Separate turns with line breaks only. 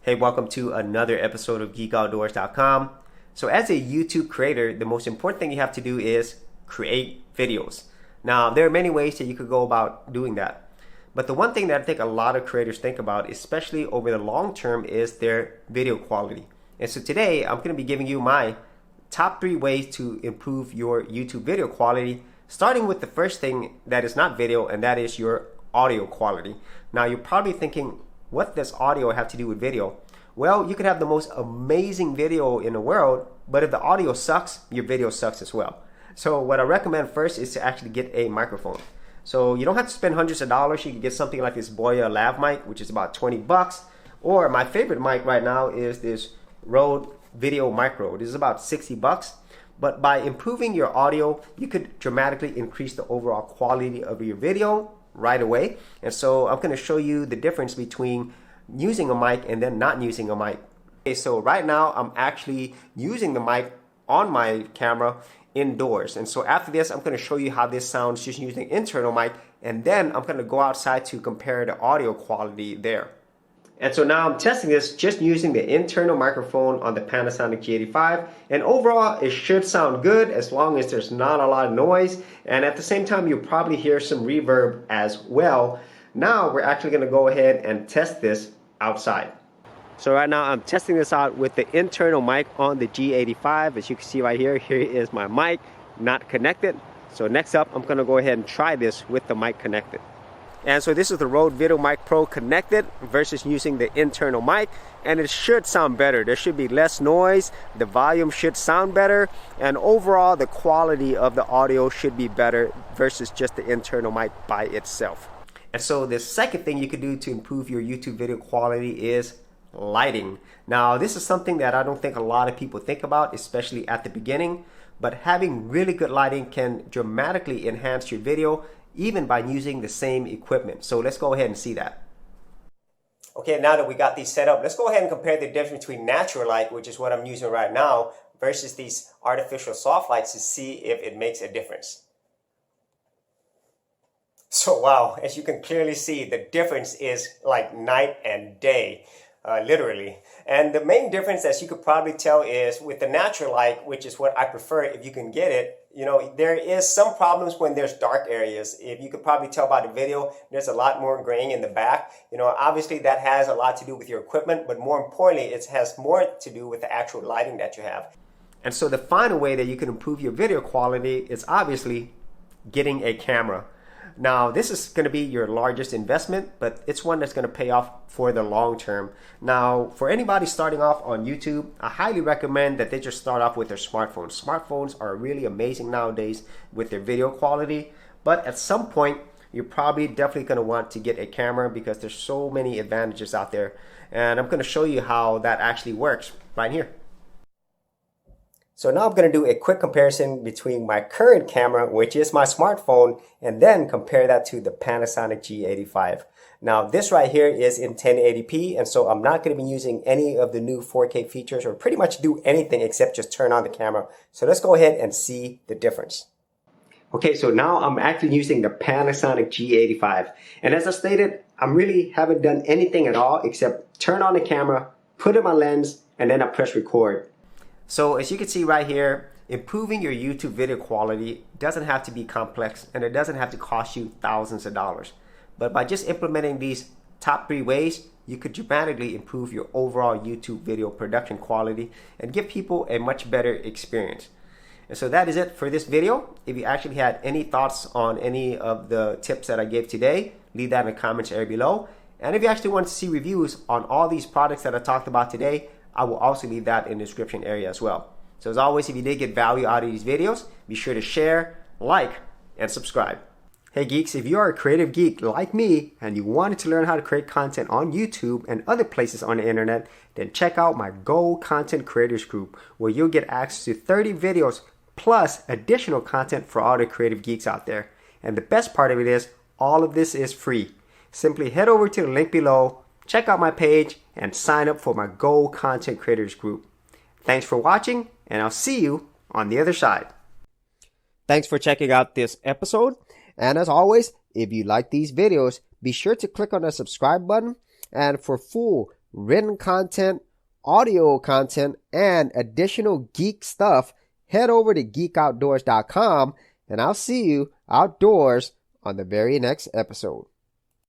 Hey, welcome to another episode of GeekOutdoors.com. So as a YouTube creator, the most important thing you have to do is create videos. Now, there are many ways that you could go about doing that. But the one thing that I think a lot of creators think about, especially over the long term, is their video quality. And so today, I'm going to be giving you my top 3 ways to improve your YouTube video quality, starting with the first thing that is not video, and that is your audio quality. Now, you're probably thinking, what does audio have to do with video? Well, you could have the most amazing video in the world, but if the audio sucks, your video sucks as well. So what I recommend first is to actually get a microphone. So you don't have to spend hundreds of dollars. You can get something like this Boya Lav mic, which is about 20 bucks. Or my favorite mic right now is this Rode Video Micro. This is about 60 bucks. But by improving your audio, you could dramatically increase the overall quality of your video right away. And so I'm going to show you the difference between using a mic and then not using a mic. Okay, so right now I'm actually using the mic on my camera indoors. And so after this, I'm going to show you how this sounds just using internal mic. And then I'm going to go outside to compare the audio quality there. And so now I'm testing this just using the internal microphone on the Panasonic G85, and overall it should sound good as long as there's not a lot of noise, and at the same time you'll probably hear some reverb as well. Now we're actually going to go ahead and test this outside. So right now I'm testing this out with the internal mic on the G85. As you can see right here, here is my mic not connected. So next up I'm going to go ahead and try this with the mic connected. And so this is the Rode Video Mic Pro connected versus using the internal mic, and it should sound better. There should be less noise, the volume should sound better, and overall the quality of the audio should be better versus just the internal mic by itself. And so the second thing you can do to improve your YouTube video quality is lighting. Now this is something that I don't think a lot of people think about, especially at the beginning, but having really good lighting can dramatically enhance your video even by using the same equipment. So let's go ahead and see that. Okay, now that we got these set up, let's go ahead and compare the difference between natural light, which is what I'm using right now, versus these artificial soft lights to see if it makes a difference. So wow, as you can clearly see, the difference is like night and day. Literally. And the main difference, as you could probably tell, is with the natural light, which is what I prefer if you can get it. You know, there is some problems when there's dark areas. If you could probably tell by the video, there's a lot more graying in the back. You know, obviously that has a lot to do with your equipment, but more importantly, it has more to do with the actual lighting that you have. And so the final way that you can improve your video quality is obviously getting a camera. Now, this is going to be your largest investment, but it's one that's going to pay off for the long term. Now, for anybody starting off on YouTube, I highly recommend that they just start off with their smartphones. Smartphones are really amazing nowadays with their video quality, but at some point, you're probably definitely going to want to get a camera because there's so many advantages out there. And I'm going to show you how that actually works right here. So now I'm going to do a quick comparison between my current camera, which is my smartphone, and then compare that to the Panasonic G85. Now this right here is in 1080p, and so I'm not going to be using any of the new 4K features or pretty much do anything except just turn on the camera. So let's go ahead and see the difference. Okay, so now I'm actually using the Panasonic G85. And as I stated, I really haven't done anything at all except turn on the camera, put in my lens, and then I press record. So as you can see right here, improving your YouTube video quality doesn't have to be complex, and it doesn't have to cost you thousands of dollars. But by just implementing these top 3 ways, you could dramatically improve your overall YouTube video production quality and give people a much better experience. And so that is it for this video. If you actually had any thoughts on any of the tips that I gave today, leave that in the comments area below. And if you actually want to see reviews on all these products that I talked about today, I will also leave that in the description area as well. So as always, if you did get value out of these videos, be sure to share, like, and subscribe. Hey geeks, if you are a creative geek like me and you wanted to learn how to create content on YouTube and other places on the internet, then check out my Gold Content Creators Group, where you'll get access to 30 videos plus additional content for all the creative geeks out there. And the best part of it is, all of this is free. Simply head over to the link below, check out my page, and sign up for my Gold Content Creators Group. Thanks for watching, and I'll see you on the other side. Thanks for checking out this episode. And as always, if you like these videos, be sure to click on the subscribe button. And for full
written content, audio content, and additional geek stuff, head over to geekoutdoors.com, and I'll see you outdoors on the very next episode.